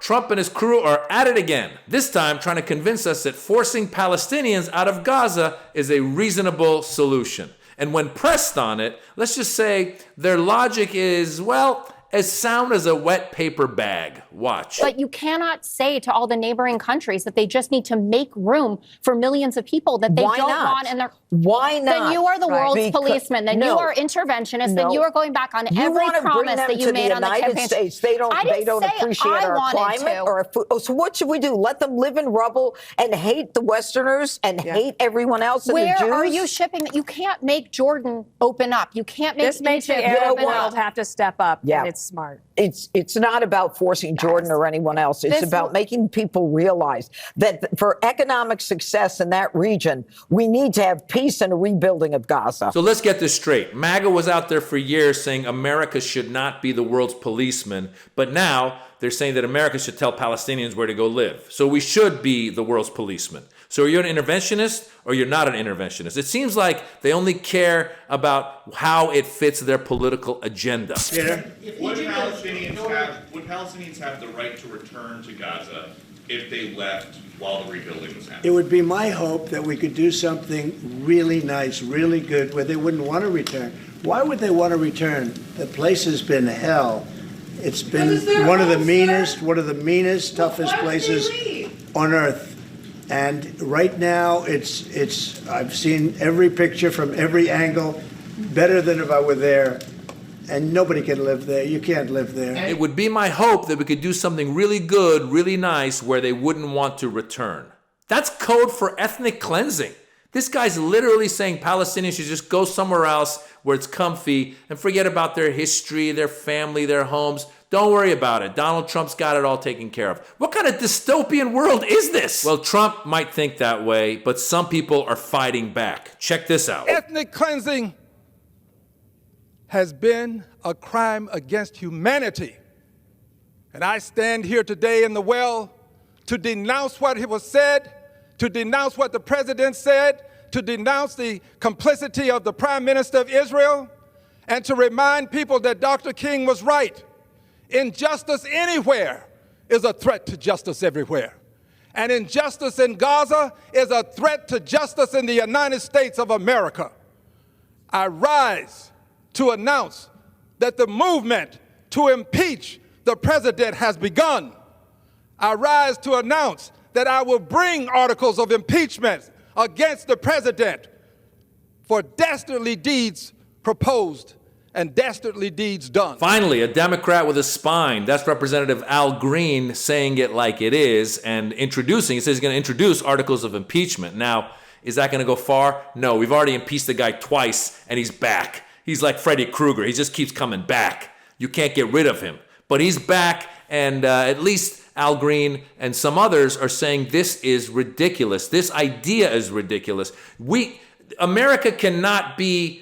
Trump and his crew are at it again, this time trying to convince us that forcing Palestinians out of Gaza is a reasonable solution. And when pressed on it, let's just say their logic is, well, as sound as a wet paper bag. Watch. But you cannot say to all the neighboring countries that they just need to make room for millions of people that they don't want in their... Why not? Then you are the world's policeman. Then you are interventionist. Then you are going back on every promise that you made on the campaign. States. They don't appreciate our climate or our food. Oh, so what should we do? Let them live in rubble and hate the Westerners and hate everyone else and the Jews? Where are you shipping? You can't make Jordan open up. You can't make this makes the Arab world have to step up. Yeah. And it's smart. It's not about forcing Jordan or anyone else. It's about making people realize that for economic success in that region, we need to have peace and a rebuilding of Gaza. So let's get this straight. MAGA was out there for years saying America should not be the world's policeman, but now they're saying that America should tell Palestinians where to go live. So we should be the world's policeman. So are you an interventionist or you're not an interventionist? It seems like they only care about how it fits their political agenda. Would Palestinians have the right to return to Gaza if they left while the rebuilding was happening? It would be my hope that we could do something really nice, really good, where they wouldn't want to return. Why would they want to return? The place has been hell. It's been one of the meanest, toughest places on earth. And right now, I've seen every picture from every angle, better than if I were there. And nobody can live there. You can't live there. It would be my hope that we could do something really good, really nice, where they wouldn't want to return. That's code for ethnic cleansing. This guy's literally saying Palestinians should just go somewhere else where it's comfy and forget about their history, their family, their homes. Don't worry about it. Donald Trump's got it all taken care of. What kind of dystopian world is this? Well, Trump might think that way, but some people are fighting back. Check this out. Ethnic cleansing has been a crime against humanity. And I stand here today in the well to denounce what was said, to denounce what the president said, to denounce the complicity of the Prime Minister of Israel, and to remind people that Dr. King was right. Injustice anywhere is a threat to justice everywhere. And injustice in Gaza is a threat to justice in the United States of America. I rise to announce that the movement to impeach the president has begun. I rise to announce that I will bring articles of impeachment against the president for dastardly deeds proposed and dastardly deeds done. Finally, a Democrat with a spine. That's Representative Al Green saying it like it is and introducing. He says he's going to introduce articles of impeachment. Now, is that going to go far? No, we've already impeached the guy twice and he's back. He's like Freddy Krueger. He just keeps coming back. You can't get rid of him. But he's back, and at least Al Green and some others are saying this is ridiculous. This idea is ridiculous. America cannot be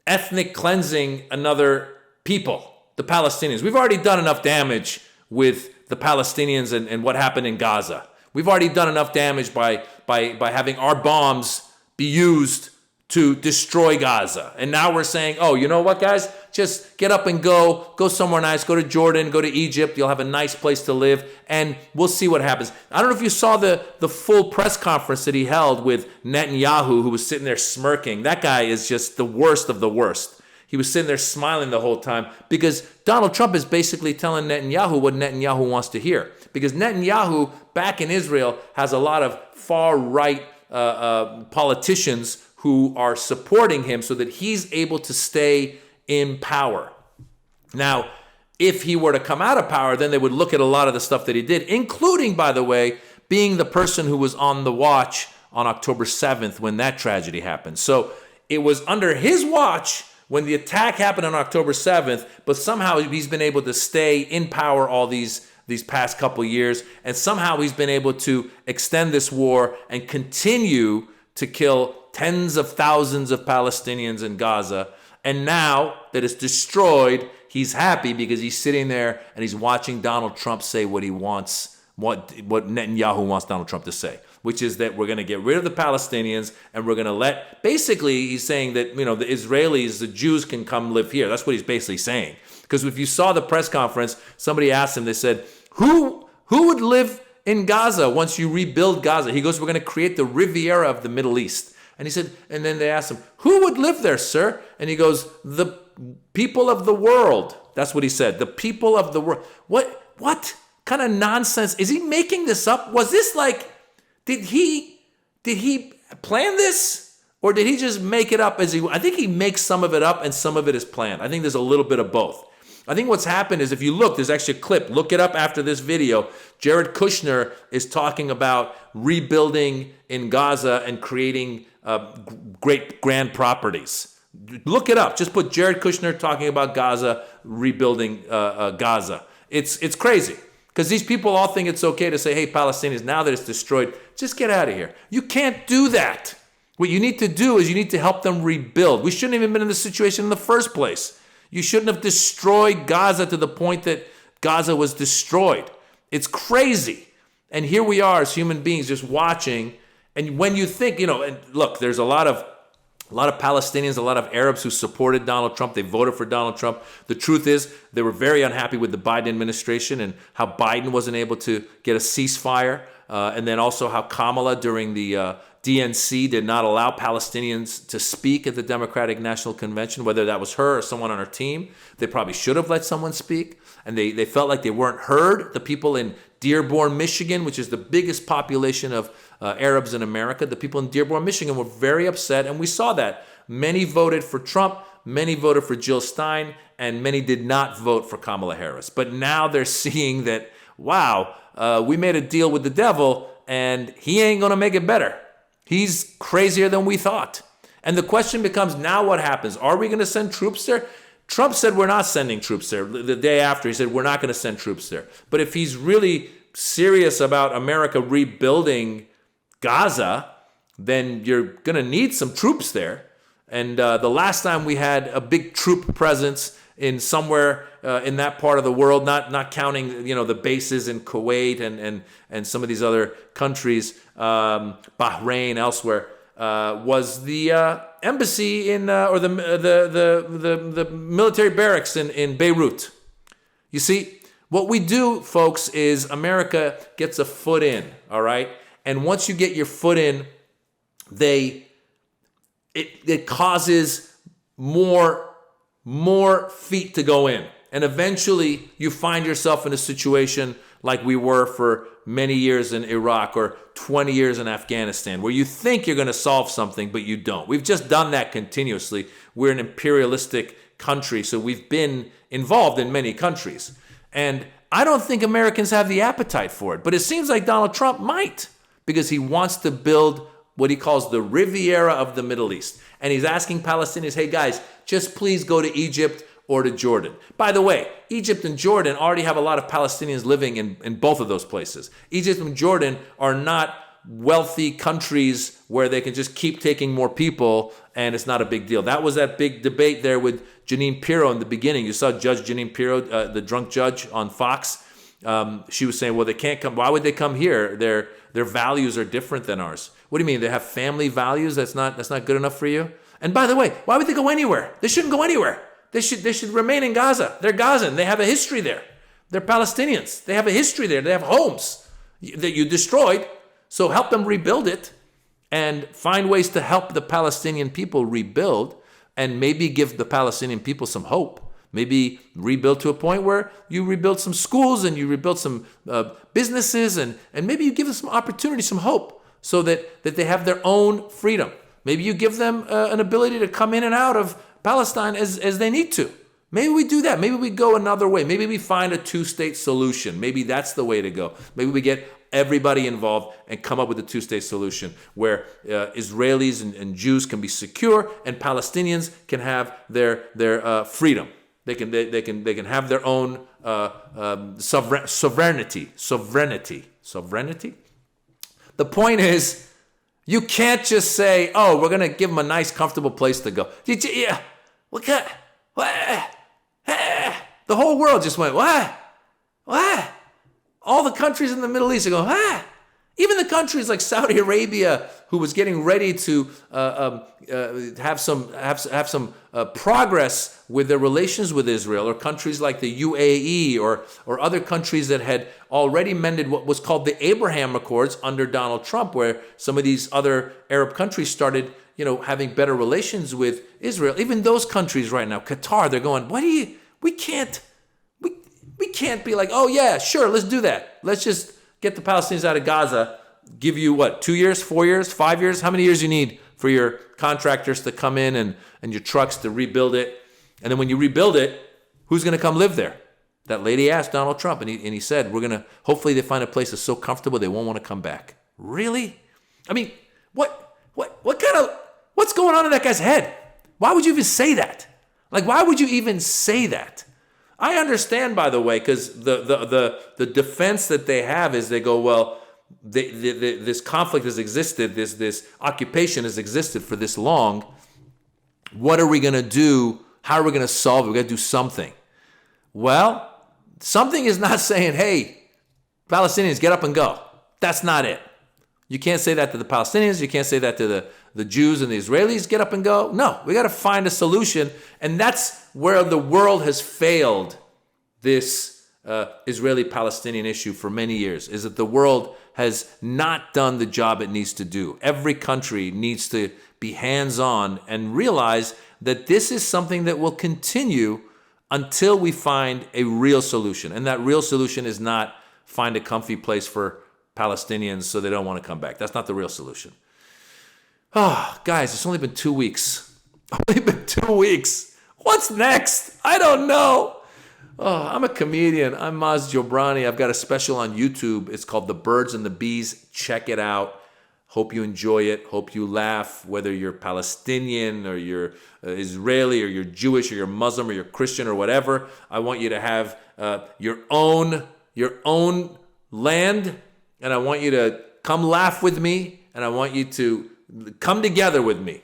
ethnic cleansing another people, the Palestinians. We've already done enough damage with the Palestinians and what happened in Gaza. We've already done enough damage by having our bombs be used to destroy Gaza. And now we're saying, oh, you know what, guys? Just get up and go somewhere nice, go to Jordan, go to Egypt. You'll have a nice place to live, and we'll see what happens. I don't know if you saw the full press conference that he held with Netanyahu, who was sitting there smirking. That guy is just the worst of the worst. He was sitting there smiling the whole time because Donald Trump is basically telling Netanyahu what Netanyahu wants to hear. Because Netanyahu, back in Israel, has a lot of far-right politicians who are supporting him so that he's able to stay in power. Now, if he were to come out of power, then they would look at a lot of the stuff that he did, including, by the way, being the person who was on the watch on October 7th when that tragedy happened. So it was under his watch when the attack happened on October 7th, but somehow he's been able to stay in power all these past couple years, and somehow he's been able to extend this war and continue to kill tens of thousands of Palestinians in Gaza. And now that it's destroyed, he's happy because he's sitting there and he's watching Donald Trump say what he wants, what Netanyahu wants Donald Trump to say, which is that we're going to get rid of the Palestinians and we're going to let, basically he's saying that, the Israelis, the Jews can come live here. That's what he's basically saying. Because if you saw the press conference, somebody asked him, they said, who Who would live in Gaza once you rebuild Gaza? He goes, we're going to create the Riviera of the Middle East. And he said, and then they asked him, who would live there, sir? And he goes, the people of the world. That's what he said. The people of the world. What kind of nonsense? Is he making this up? Was this like, did he plan this? Or did he just make it up I think he makes some of it up and some of it is planned. I think there's a little bit of both. I think what's happened is if you look, there's actually a clip. Look it up after this video. Jared Kushner is talking about rebuilding in Gaza and creating great grand properties. Look it up. Just put Jared Kushner talking about Gaza, rebuilding Gaza. It's crazy because these people all think it's okay to say, hey, Palestinians, now that it's destroyed, just get out of here. You can't do that. What you need to do is you need to help them rebuild. We shouldn't have even been in this situation in the first place. You shouldn't have destroyed Gaza to the point that Gaza was destroyed. It's crazy. And here we are as human beings just watching. And when you think, and look, there's a lot of Palestinians, a lot of Arabs who supported Donald Trump. They voted for Donald Trump. The truth is they were very unhappy with the Biden administration and how Biden wasn't able to get a ceasefire. And then also how Kamala during the DNC did not allow Palestinians to speak at the Democratic National Convention, whether that was her or someone on her team. They probably should have let someone speak. And they felt like they weren't heard. The people in Dearborn, Michigan, which is the biggest population of Arabs in America, the people in Dearborn, Michigan were very upset. And we saw that. Many voted for Trump, many voted for Jill Stein, and many did not vote for Kamala Harris. But now they're seeing that, wow, we made a deal with the devil and he ain't going to make it better. He's crazier than we thought. And the question becomes, now what happens? Are we going to send troops there? Trump said we're not sending troops there. The day after, he said we're not going to send troops there. But if he's really serious about America rebuilding Gaza, then you're going to need some troops there. And the last time we had a big troop presence in somewhere in that part of the world, not counting the bases in Kuwait and some of these other countries, Bahrain, elsewhere, was the embassy in or the military barracks in Beirut. You see, what we do, folks, is America gets a foot in, all right? And once you get your foot in, it causes more feet to go in. And eventually you find yourself in a situation like we were for many years in Iraq or 20 years in Afghanistan, where you think you're going to solve something, but you don't. We've just done that continuously. We're an imperialistic country, so we've been involved in many countries. And I don't think Americans have the appetite for it, but it seems like Donald Trump might, because he wants to build what he calls the Riviera of the Middle East. And he's asking Palestinians, hey guys, just please go to Egypt or to Jordan. By the way, Egypt and Jordan already have a lot of Palestinians living in both of those places. Egypt and Jordan are not wealthy countries where they can just keep taking more people and it's not a big deal. That was that big debate there with Jeanine Pirro in the beginning. You saw Judge Jeanine Pirro, the drunk judge on Fox. She was saying, well, they can't come. Why would they come here? Their values are different than ours. What do you mean? They have family values? That's not good enough for you? And by the way, why would they go anywhere? They shouldn't go anywhere. They should remain in Gaza. They're Gazan. They have a history there. They're Palestinians. They have a history there. They have homes that you destroyed. So help them rebuild it and find ways to help the Palestinian people rebuild and maybe give the Palestinian people some hope. Maybe rebuild to a point where you rebuild some schools and you rebuild some businesses and maybe you give them some opportunity, some hope so that they have their own freedom. Maybe you give them an ability to come in and out of Palestine as they need to. Maybe we do that. Maybe we go another way. Maybe we find a two-state solution. Maybe that's the way to go. Maybe we get everybody involved and come up with a two-state solution where Israelis and Jews can be secure and Palestinians can have their freedom. They can have their own sovereignty. The point is, you can't just say, "Oh, we're going to give them a nice, comfortable place to go." Yeah, what? The whole world just went, "What? What?" All the countries in the Middle East are going, "What? Even the countries like Saudi Arabia, who was getting ready to have some progress with their relations with Israel, or countries like the UAE, or other countries that had already mended what was called the Abraham Accords under Donald Trump, where some of these other Arab countries started, having better relations with Israel. Even those countries right now, Qatar, they're going, we can't be like, oh yeah, sure, let's do that. Let's just get the Palestinians out of Gaza. Give you what, 2 years, 4 years, 5 years? How many years you need for your contractors to come in and your trucks to rebuild it? And then when you rebuild it, who's going to come live there? That lady asked Donald Trump, and he said, hopefully they find a place that's so comfortable they won't want to come back. Really? I mean, what's going on in that guy's head? Why would you even say that? Like, why would you even say that? I understand, by the way, because the defense that they have is they go, well, this conflict has existed, this occupation has existed for this long. What are we going to do? How are we going to solve it? We've got to do something. Well, something is not saying, hey, Palestinians, get up and go. That's not it. You can't say that to the Palestinians. You can't say that to the Jews and the Israelis. Get up and go. No, we got to find a solution. And that's where the world has failed this Israeli-Palestinian issue for many years, is that the world has not done the job it needs to do. Every country needs to be hands-on and realize that this is something that will continue until we find a real solution. And that real solution is not find a comfy place for Palestinians so they don't want to come back. That's not the real solution. Oh, guys, it's only been 2 weeks. Only been 2 weeks. What's next? I don't know. Oh, I'm a comedian. I'm Maz Jobrani. I've got a special on YouTube. It's called The Birds and the Bees. Check it out. Hope you enjoy it. Hope you laugh, whether you're Palestinian or you're Israeli or you're Jewish or you're Muslim or you're Christian or whatever. I want you to have your own land, and I want you to come laugh with me, and I want you to come together with me.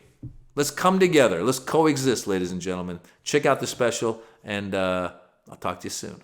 Let's come together. Let's coexist, ladies and gentlemen. Check out the special, and I'll talk to you soon.